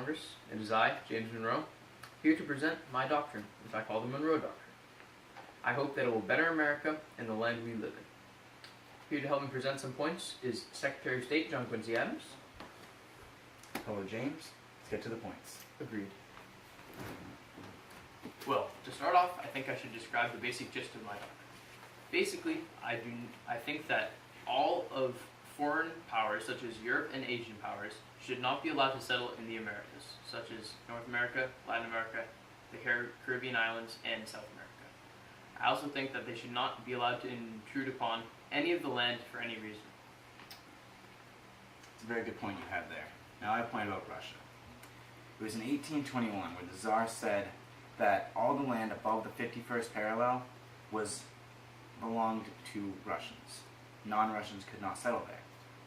Congress, it is I, James Monroe, here to present my doctrine, which I call the Monroe Doctrine. I hope that it will better America and the land we live in. Here to help me present some points is Secretary of State John Quincy Adams. Hello, James. Let's get to the points. Agreed. Well, to start off, I think I should describe the basic gist of my doctrine. Basically, I think that all of foreign powers, such as Europe and Asian powers, should not be allowed to settle in the Americas, such as North America, Latin America, the Caribbean islands, and South America. I also think that they should not be allowed to intrude upon any of the land for any reason. It's a very good point you have there. Now I have a point about Russia. It was in 1821 where the Tsar said that all the land above the 51st parallel belonged to Russians. Non-Russians could not settle there.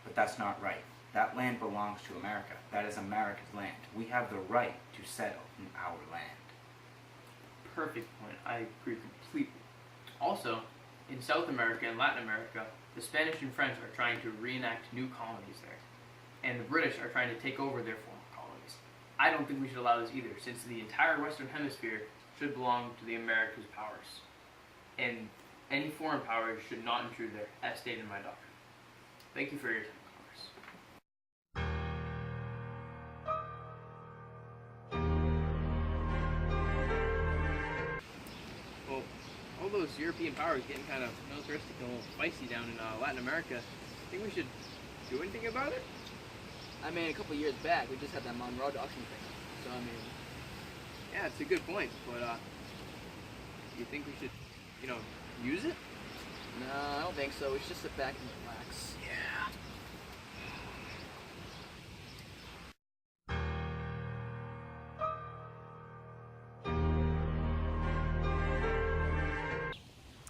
But that's not right. That land belongs to America. That is America's land. We have the right to settle in our land. Perfect point. I agree completely. Also, in South America and Latin America, the Spanish and French are trying to reenact new colonies there. And the British are trying to take over their former colonies. I don't think we should allow this either, since the entire Western Hemisphere should belong to the Americas' powers. And any foreign powers should not intrude there, as stated in my doctrine. Thank you for your time, Congress. Well, all those European powers getting kind of militaristic and a little spicy down in Latin America. Think we should do anything about it? I mean, a couple years back, we just had that Monroe Doctrine thing. So, I mean... Yeah, it's a good point, but, you think we should, use it? No, I don't think so. We should just sit back and relax. Yeah.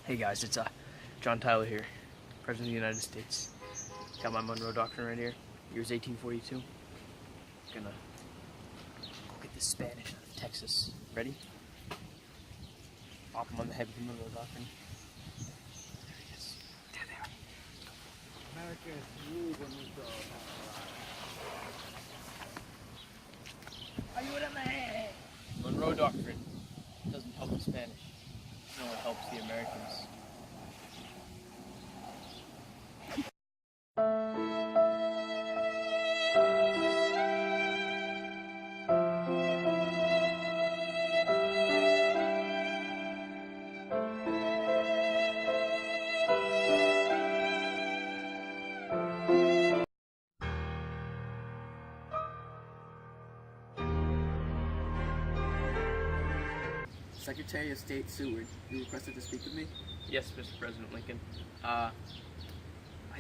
Hey guys, it's John Tyler here, President of the United States. Got my Monroe Doctrine right here. Year's 1842. Gonna go get this Spanish out of Texas. Ready? Pop him on the head with the Monroe Doctrine. There he is. There they are. America is muy bonito. Ayúdame! Monroe Doctrine doesn't help the Spanish. No, it helps the Americans. Secretary of State Seward, you requested to speak with me? Yes, Mr. President Lincoln. I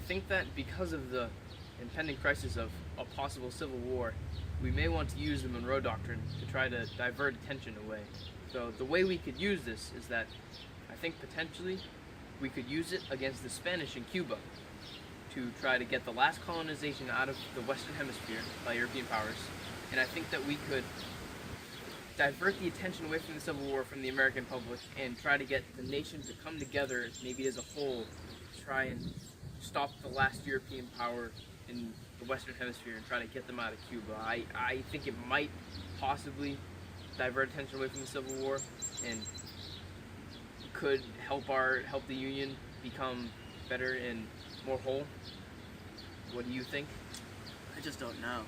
think that because of the impending crisis of a possible civil war, we may want to use the Monroe Doctrine to try to divert attention away. So the way we could use this is that I think potentially we could use it against the Spanish in Cuba to try to get the last colonization out of the Western Hemisphere by European powers. And I think that we could divert the attention away from the Civil War from the American public and try to get the nation to come together, maybe as a whole, to try and stop the last European power in the Western Hemisphere and try to get them out of Cuba. I think it might possibly divert attention away from the Civil War and could help the Union become better and more whole. What do you think? I just don't know.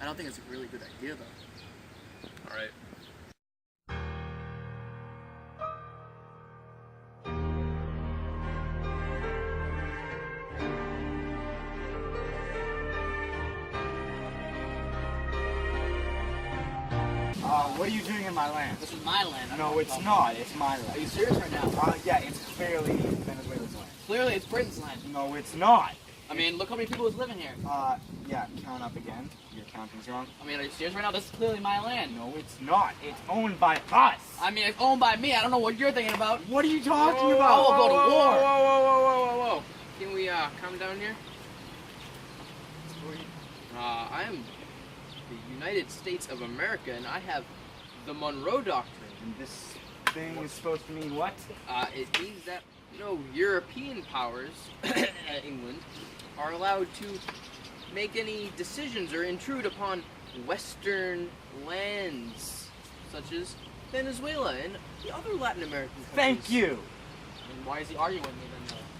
I don't think it's a really good idea, though. All right. What are you doing in my land? This is my land. No, it's not. It's my Are land. you serious right now? Yeah, it's clearly Venezuela's land. Clearly, it's Britain's land. No, it's not. I mean, look how many people is living here. Yeah, count up again. Your counting's wrong. I mean, are you serious right now? This is clearly my land. No, it's not. It's owned by us. I mean, it's owned by me. I don't know what you're thinking about. What are you talking I about? will go to war. Whoa. Can we calm down here? I am the United States of America, and I have the Monroe Doctrine. And this thing is supposed to mean what? It means that no European powers, England, are allowed to make any decisions or intrude upon Western lands, such as Venezuela and the other Latin American countries. Thank you. And why is he arguing with me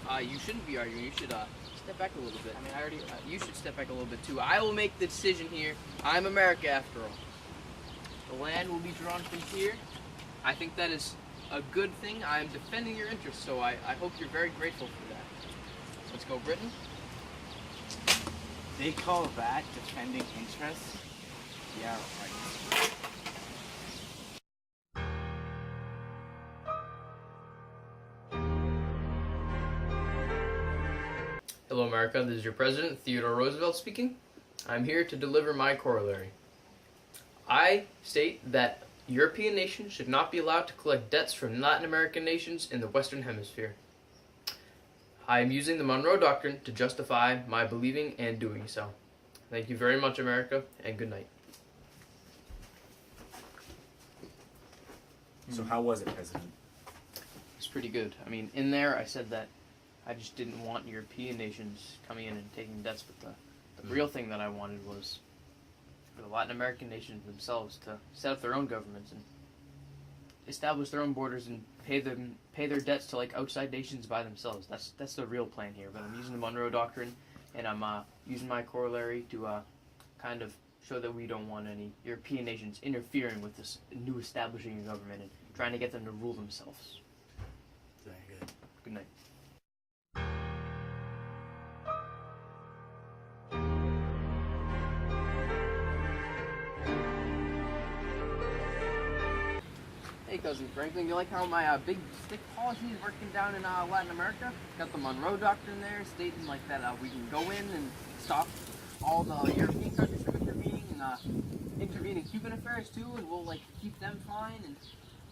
then? You shouldn't be arguing. You should step back a little bit. I mean, I already. You should step back a little bit too. I will make the decision here. I'm America after all. The land will be drawn from here. I think that is a good thing. I am defending your interests, so I hope you're very grateful for that. Let's go, Britain. They call that defending interests? Yeah, right. Hello, America. This is your president, Theodore Roosevelt, speaking. I'm here to deliver my corollary. I state that European nations should not be allowed to collect debts from Latin American nations in the Western Hemisphere. I am using the Monroe Doctrine to justify my believing and doing so. Thank you very much, America, and good night. So how was it, President? It's pretty good. I mean, in there I said that I just didn't want European nations coming in and taking debts, but the real thing that I wanted was for the Latin American nations themselves to set up their own governments and establish their own borders and pay their debts to like outside nations by themselves. That's the real plan here. But I'm using the Monroe Doctrine, and I'm using my corollary to kind of show that we don't want any European nations interfering with this new establishing government and trying to get them to rule themselves. Very good. Good night. Hey, Cousin Franklin, you like how my big stick policy is working down in Latin America? Got the Monroe Doctrine there, stating like that we can go in and stop all the European countries from intervening and intervene in Cuban affairs too, and we'll like keep them fine. And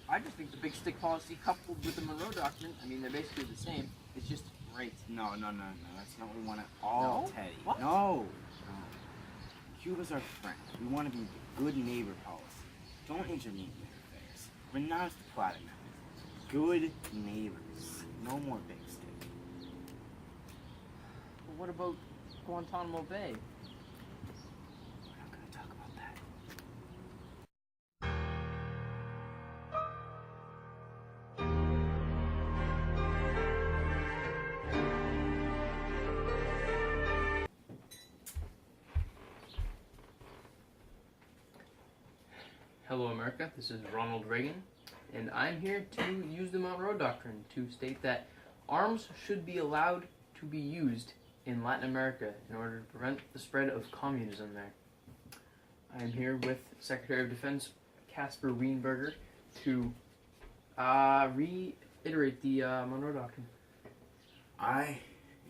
I just think the big stick policy coupled with the Monroe Doctrine, I mean they're basically the same. It's just great. No. That's not what we want at all, No? Teddy. What? No. Cuba's our friend. We want to be the good neighbor policy. Don't intervene in their affairs. Renounce the plot amendment. Good neighbors. No more big stick. But what about Guantanamo Bay? We're not going to talk about that. Hello, America. This is Ronald Reagan, and I'm here to use the Monroe Doctrine to state that arms should be allowed to be used in Latin America in order to prevent the spread of communism there. I am here with Secretary of Defense Caspar Weinberger to reiterate the Monroe Doctrine. I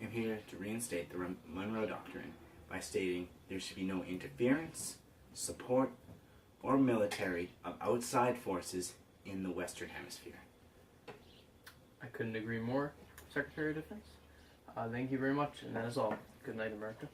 am here to reinstate the Monroe Doctrine by stating there should be no interference, support, or military of outside forces in the Western Hemisphere. I couldn't agree more, Secretary of Defense. Thank you very much, and that is all. Good night, America.